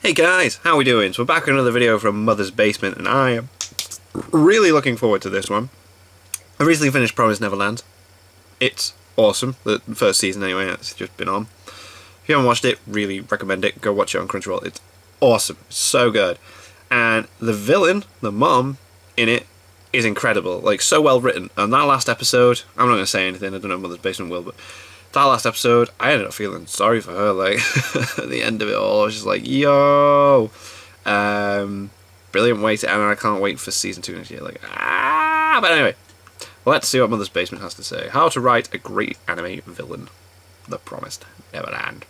Hey guys, how we doing? So we're back with another video from Mother's Basement, and I am really looking forward to this one. I recently finished Promised Neverland. It's awesome. The first season anyway, it's just been on. If you haven't watched it, really recommend it. Go watch it on Crunchyroll. It's awesome. It's so good. And the villain, the mom, in it is incredible. Like, so well written. And that last episode, I'm not going to say anything, I don't know if Mother's Basement will, but that last episode, I ended up feeling sorry for her, like, at the end of it all. I was just like, yo! Brilliant way to end, and I can't wait for season 2 next year. Like, but anyway, let's see what Mother's Basement has to say. How to write a great anime villain. The Promised Neverland.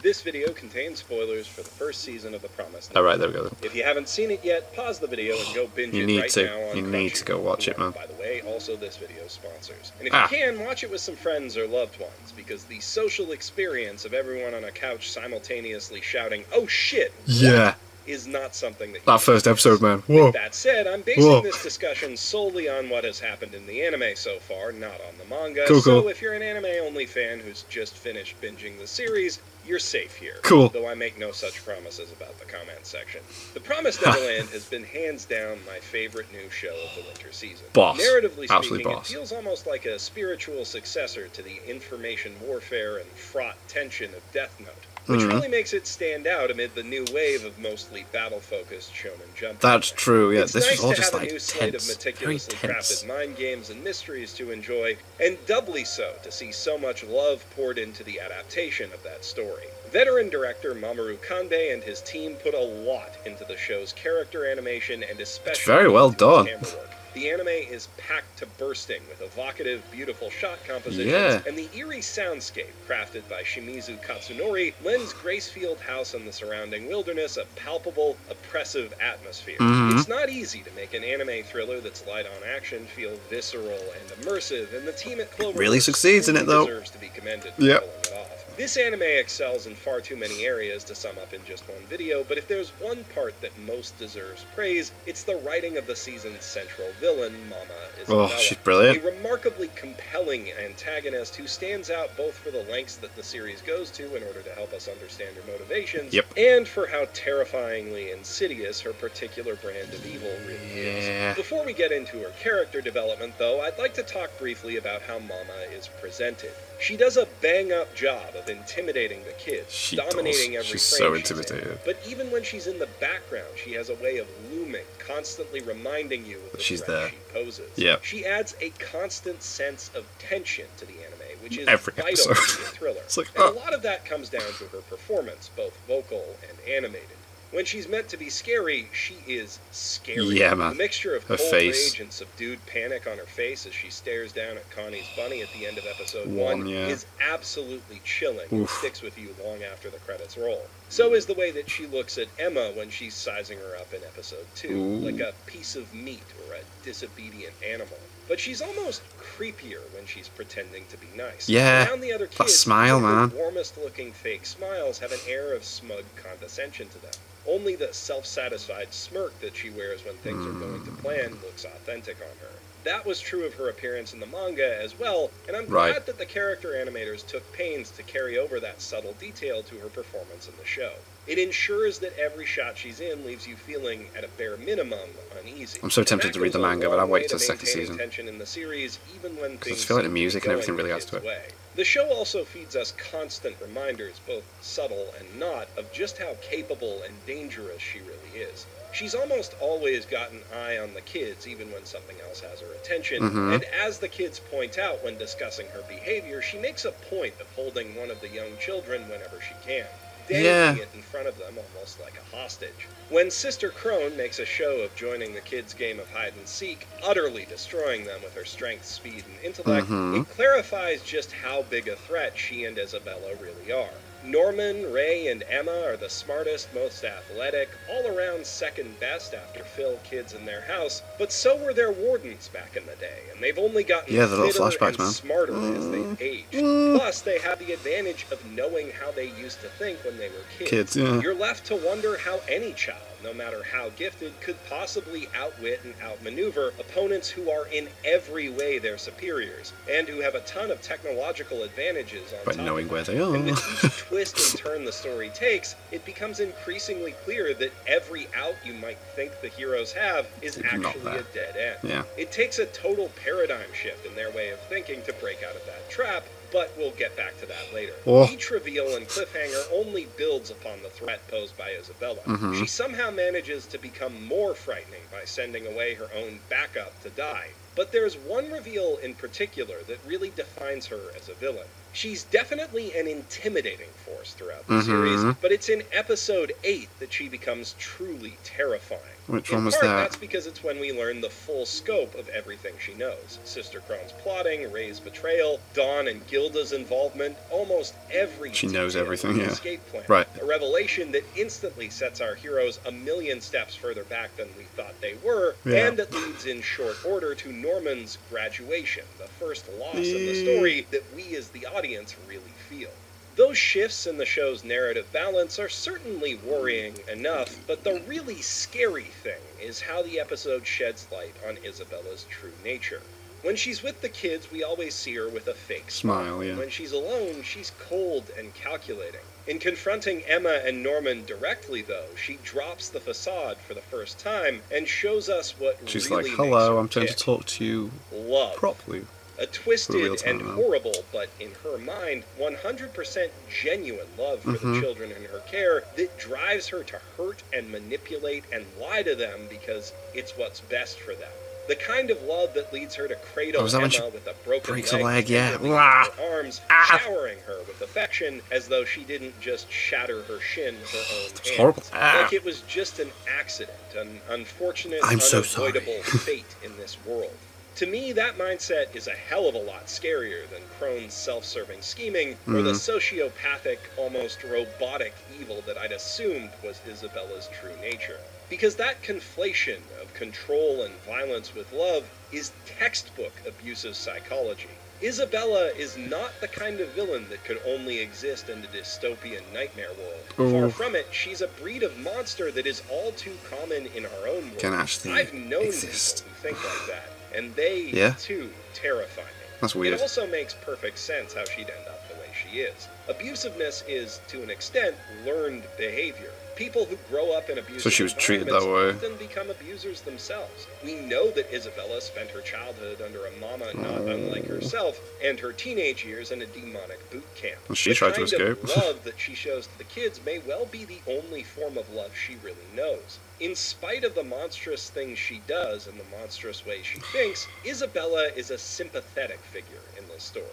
This video contains spoilers for the first season of The Promised Neverland. Alright, there we go then. If you haven't seen it yet, pause the video and go binge it right now on You need to go watch it, man. By the way, also this video's sponsors. And if you can, watch it with some friends or loved ones, because the social experience of everyone on a couch simultaneously shouting, "Oh shit!" Yeah. is not something that you that first episode, man. Whoa. With that said, I'm basing this discussion solely on what has happened in the anime so far, not on the manga. Cool. So if you're an anime-only fan who's just finished binging the series, you're safe here. Cool. Though I make no such promises about the comment section. The Promised Neverland has been hands down my favorite new show of the winter season. Boss. Narratively Absolute speaking, boss. it feels almost like a spiritual successor to the information warfare and fraught tension of Death Note, which really makes it stand out amid the new wave of mostly battle-focused Shonen Jump. That's true, yeah. It's this nice was all to just have like a new slate of tense. meticulously Very tense. crafted mind games and mysteries to enjoy, and doubly so to see so much love poured into the adaptation of that story. Veteran director Mamoru Kande and his team put a lot into the show's character animation and especially It's very well done. camera work. The anime is packed to bursting with evocative, beautiful shot compositions, Yeah. and the eerie soundscape crafted by Shimizu Katsunori lends Gracefield House and the surrounding wilderness a palpable, oppressive atmosphere. It's not easy to make an anime thriller that's light on action feel visceral and immersive, and the team at Cloverworks really succeeds in it, though. deserves to be commended for Yep. pulling it off. This anime excels in far too many areas to sum up in just one video, but if there's one part that most deserves praise, it's the writing of the season's central villain, Mama Isabella. Oh, she's brilliant. A remarkably compelling antagonist who stands out both for the lengths that the series goes to in order to help us understand her motivations, and for how terrifyingly insidious her particular brand of evil really is. Before we get into her character development, though, I'd like to talk briefly about how Mama is presented. She does a bang-up job of intimidating the kids, dominating every She's frame so she's intimidating. in. But even when she's in the background, she has a way of looming, constantly reminding you of the threat she poses. She adds a constant sense of tension to the anime, which is vital to be a thriller. And a lot of that comes down to her performance, both vocal and animated. When she's meant to be scary, she is scary. Yeah, man. The mixture of Her cold face. rage and subdued panic on her face as she stares down at Connie's bunny at the end of episode 1 is absolutely chilling and sticks with you long after the credits roll. So is the way that she looks at Emma when she's sizing her up in episode 2, like a piece of meat or a disobedient animal. But she's almost creepier when she's pretending to be nice. Around the other kids, that smile, man. The warmest-looking fake smiles have an air of smug condescension to them. Only the self-satisfied smirk that she wears when things are going to plan looks authentic on her. That was true of her appearance in the manga as well, and I'm glad that the character animators took pains to carry over that subtle detail to her performance in the show. It ensures that every shot she's in leaves you feeling, at a bare minimum, uneasy. I'm so tempted to read the manga, but I'll wait till the second season. Tension in the series, even when things I feel like the music and everything really adds to it. The show also feeds us constant reminders, both subtle and not, of just how capable and dangerous she really is. She's almost always got an eye on the kids, even when something else has her attention, and as the kids point out when discussing her behavior, she makes a point of holding one of the young children whenever she can, dangling it in front of them almost like a hostage. When Sister Crone makes a show of joining the kids' game of hide-and-seek, utterly destroying them with her strength, speed, and intellect, it clarifies just how big a threat she and Isabella really are. Norman, Ray, and Emma are the smartest, most athletic, all-around second best after Phil kids in their house, but so were their wardens back in the day, and they've only gotten fitter and smarter as they've aged. Plus, they have the advantage of knowing how they used to think when they were kids. You're left to wonder how any child, no matter how gifted, could possibly outwit and outmaneuver opponents who are in every way their superiors, and who have a ton of technological advantages on By top knowing of where that. they are. And with each twist and turn the story takes, it becomes increasingly clear that every out you might think the heroes have is It's not actually there. a dead end. Yeah. It takes a total paradigm shift in their way of thinking to break out of that trap, but we'll get back to that later. Oh. Each reveal and cliffhanger only builds upon the threat posed by Isabella. Mhm. She somehow manages to become more frightening by sending away her own backup to die. But there's one reveal in particular that really defines her as a villain. She's definitely an intimidating force throughout the series, but it's in episode 8 that she becomes truly terrifying. Which In one was part, that? that's because it's when we learn the full scope of everything she knows. Sister Crone's plotting, Ray's betrayal, Dawn and Gilda's involvement, almost every She knows detail everything, of the yeah. escape plan. Right. A revelation that instantly sets our heroes a million steps further back than we thought they were, Yeah. and that leads in short order to Norman's graduation, the first loss in the story that we as the audience really feel. Those shifts in the show's narrative balance are certainly worrying enough, but the really scary thing is how the episode sheds light on Isabella's true nature. When she's with the kids, we always see her with a fake Smile, yeah. When she's alone, she's cold and calculating. In confronting Emma and Norman directly, though, she drops the facade for the first time and shows us what She's really like, makes hello, her I'm trying to tick. talk to you Love. properly. A For twisted real time and now. horrible, but in her mind, 100% genuine love for the children in her care that drives her to hurt and manipulate and lie to them because it's what's best for them. The kind of love that leads her to cradle Oh, is that when Emma she with a broken breaks a leg, leg? Yeah. tenderly in Wah. her arms, Ah. showering her with affection as though she didn't just shatter her shin with her own It's hands. horrible. Ah. Like it was just an accident, an unfortunate, I'm so sorry. unavoidable fate in this world. To me, that mindset is a hell of a lot scarier than Crone's self-serving scheming or the sociopathic, almost robotic evil that I'd assumed was Isabella's true nature. Because that conflation of control and violence with love is textbook abusive psychology. Isabella is not the kind of villain that could only exist in the dystopian nightmare world. Far from it, she's a breed of monster that is all too common in our own world. Can actually I've known exist. people who think like that, and they, Yeah. too, terrify me. That's weird. It also makes perfect sense how she'd end up the way she is. Abusiveness is, to an extent, learned behavior. People who grow up in abusive So she was treated that environments way. often become abusers themselves. We know that Isabella spent her childhood under a mama not unlike herself, and her teenage years in a demonic boot camp. Well, she The tried to kind of escape. love that she shows to the kids may well be the only form of love she really knows. In spite of the monstrous things she does and the monstrous way she thinks, Isabella is a sympathetic figure in this story.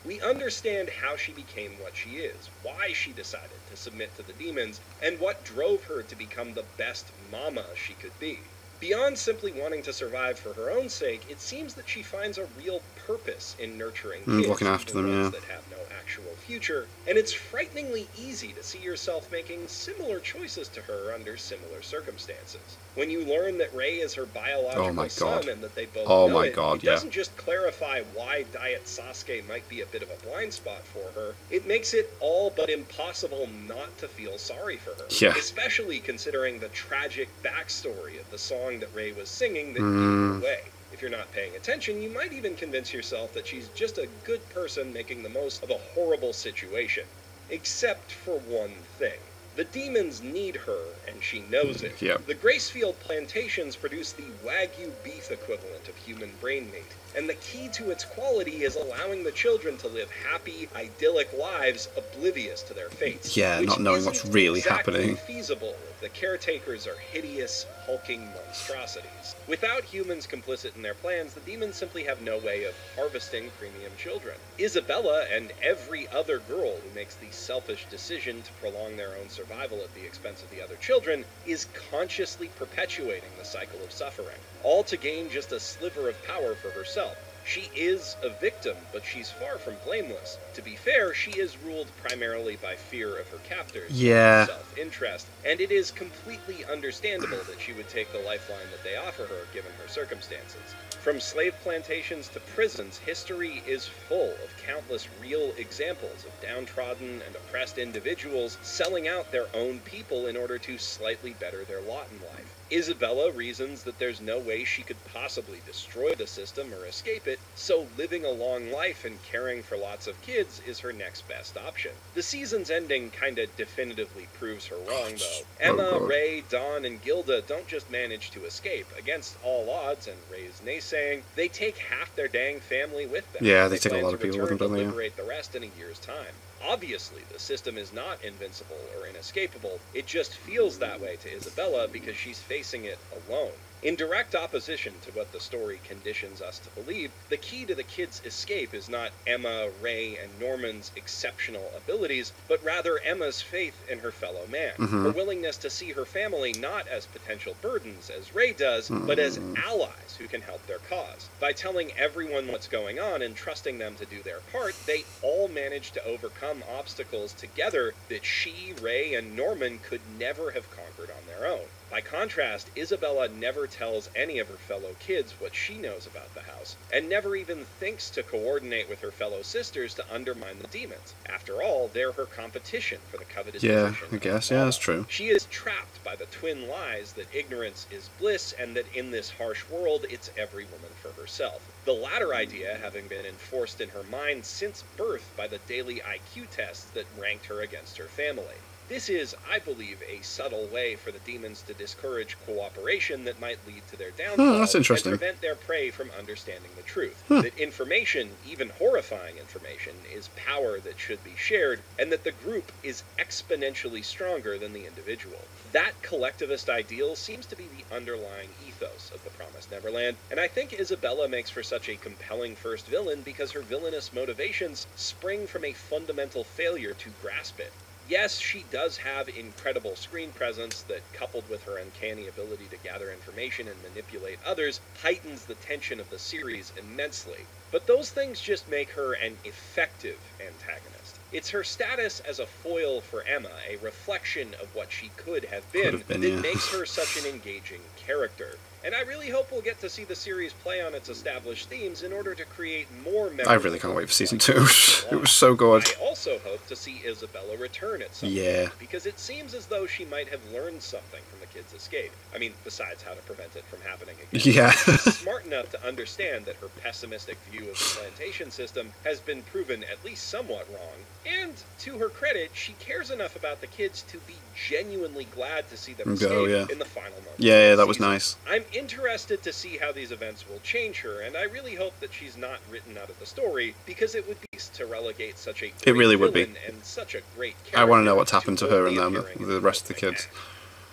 We understand how she became what she is, why she decided to submit to the demons, and what drove her to become the best mama she could be. Beyond simply wanting to survive for her own sake, it seems that she finds a real purpose in nurturing kids, looking after even them, ones yeah. that have no actual future, and it's frighteningly easy to see yourself making similar choices to her under similar circumstances. When you learn that Ray is her biological Oh my son God. and that they both Oh know my it, God, it yeah. doesn't just clarify why Diet Sasuke might be a bit of a blind spot for her, it makes it all but impossible not to feel sorry for her. Yeah. Especially considering the tragic backstory of the song that Ray was singing that gave her away. If you're not paying attention, you might even convince yourself that she's just a good person making the most of a horrible situation. Except for one thing. The demons need her, and she knows it. Yep. The Gracefield plantations produce the Wagyu beef equivalent of human brain meat, and the key to its quality is allowing the children to live happy, idyllic lives oblivious to their fates. Yeah, which not knowing what's isn't really exactly happening. feasible if the caretakers are hideous, hulking monstrosities. Without humans complicit in their plans, the demons simply have no way of harvesting premium children. Isabella and every other girl who makes the selfish decision to prolong their own survival at the expense of the other children is consciously perpetuating the cycle of suffering, all to gain just a sliver of power for herself. She is a victim, but she's far from blameless. To be fair, she is ruled primarily by fear of her captors, Yeah. self-interest, and it is completely understandable that she would take the lifeline that they offer her given her circumstances. From slave plantations to prisons, history is full of countless real examples of downtrodden and oppressed individuals selling out their own people in order to slightly better their lot in life. Isabella reasons that there's no way she could possibly destroy the system or escape it, so living a long life and caring for lots of kids is her next best option. The season's ending kinda definitively proves her wrong, though. Emma, Ray, Dawn, and Gilda don't just manage to escape. Against all odds and Ray's naysaying, they take half their dang family with them. Yeah, they take a lot of people with them, to don't they? liberate the rest in a year's time. Obviously, the system is not invincible or inescapable. It just feels that way to Isabella because she's facing it alone. In direct opposition to what the story conditions us to believe, the key to the kids' escape is not Emma, Ray, and Norman's exceptional abilities, but rather Emma's faith in her fellow man. Her willingness to see her family not as potential burdens, as Ray does, but as allies who can help their cause. By telling everyone what's going on and trusting them to do their part, they all manage to overcome obstacles together that she, Ray, and Norman could never have conquered on their own. By contrast, Isabella never tells any of her fellow kids what she knows about the house, and never even thinks to coordinate with her fellow sisters to undermine the demons. After all, they're her competition for the coveted position. Yeah, I guess. Yeah, that's true. She is trapped by the twin lies that ignorance is bliss and that in this harsh world it's every woman for herself. The latter idea having been enforced in her mind since birth by the daily IQ tests that ranked her against her family. This is, I believe, a subtle way for the demons to discourage cooperation that might lead to their downfall that's interesting. and prevent their prey from understanding the truth. That information, even horrifying information, is power that should be shared, and that the group is exponentially stronger than the individual. That collectivist ideal seems to be the underlying ethos of the Promised Neverland, and I think Isabella makes for such a compelling first villain because her villainous motivations spring from a fundamental failure to grasp it. Yes, she does have incredible screen presence that, coupled with her uncanny ability to gather information and manipulate others, heightens the tension of the series immensely. But those things just make her an effective antagonist. It's her status as a foil for Emma, a reflection of what she could have been, that makes her such an engaging character. And I really hope we'll get to see the series play on its established themes in order to create more memorable... I really can't wait for season 2. It was so good. I also hope to see Isabella return at some point, because it seems as though she might have learned something from the kids' escape. I mean, besides how to prevent it from happening again. Yeah. She's smart enough to understand that her pessimistic view of the plantation system has been proven at least somewhat wrong, and, to her credit, she cares enough about the kids to be genuinely glad to see them escape in the final months. Yeah, that was nice. I'm interested to see how these events will change her, and I really hope that she's not written out of the story, because it would be to relegate such a great villain and such a great character. I want to know what's happened to her and them, the rest of the kids.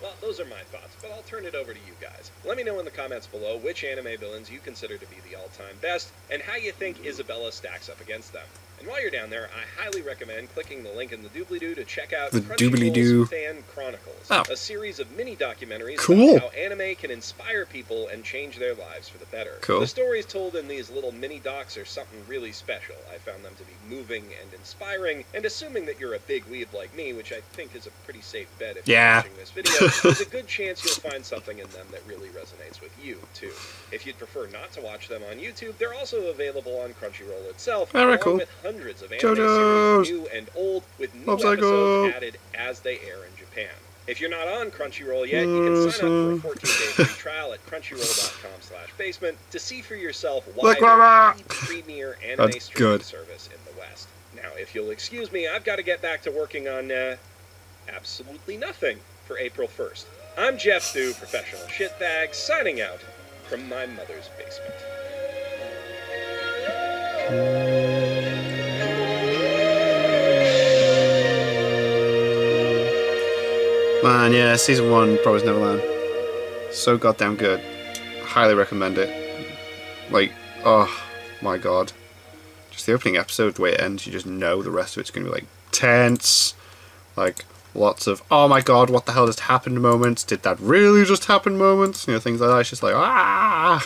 Well, those are my thoughts, but I'll turn it over to you guys. Let me know in the comments below which anime villains you consider to be the all-time best, and how you think Isabella stacks up against them. And while you're down there, I highly recommend clicking the link in the doobly-doo to check out Crunchyroll's Fan Chronicles, a series of mini-documentaries about how anime can inspire people and change their lives for the better. The stories told in these little mini-docs are something really special. I found them to be moving and inspiring, and assuming that you're a big weeb like me, which I think is a pretty safe bet if you're watching this video, there's a good chance you'll find something in them that really resonates with you, too. If you'd prefer not to watch them on YouTube, they're also available on Crunchyroll itself, along with hundreds of anime series, new and old, with new episodes added as they air in Japan. If you're not on Crunchyroll yet, you can sign up for a 14-day free trial at crunchyroll.com/basement to see for yourself why they're the premier anime streaming service in the West. Now, if you'll excuse me, I've got to get back to working on, absolutely nothing for April 1st. I'm Jeff Stu, professional shitbag, signing out from my mother's basement. Man, yeah, season 1, Promised Neverland. So goddamn good. Highly recommend it. Like, oh my god. Just the opening episode, the way it ends, you just know the rest of it's going to be like tense. Like, lots of, oh my god, what the hell just happened moments. Did that really just happen moments? You know, things like that. It's just like, ah!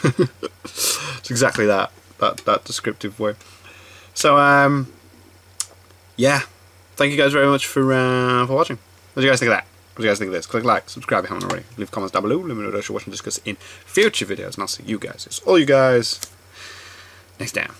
It's exactly that. that descriptive way. So yeah, thank you guys very much for watching. What do you guys think of that? What do you guys think of this? Click like, subscribe if you haven't already. Leave comments down below. Let me know what you're watching, discuss in future videos, and I'll see you guys. It's all you guys next time.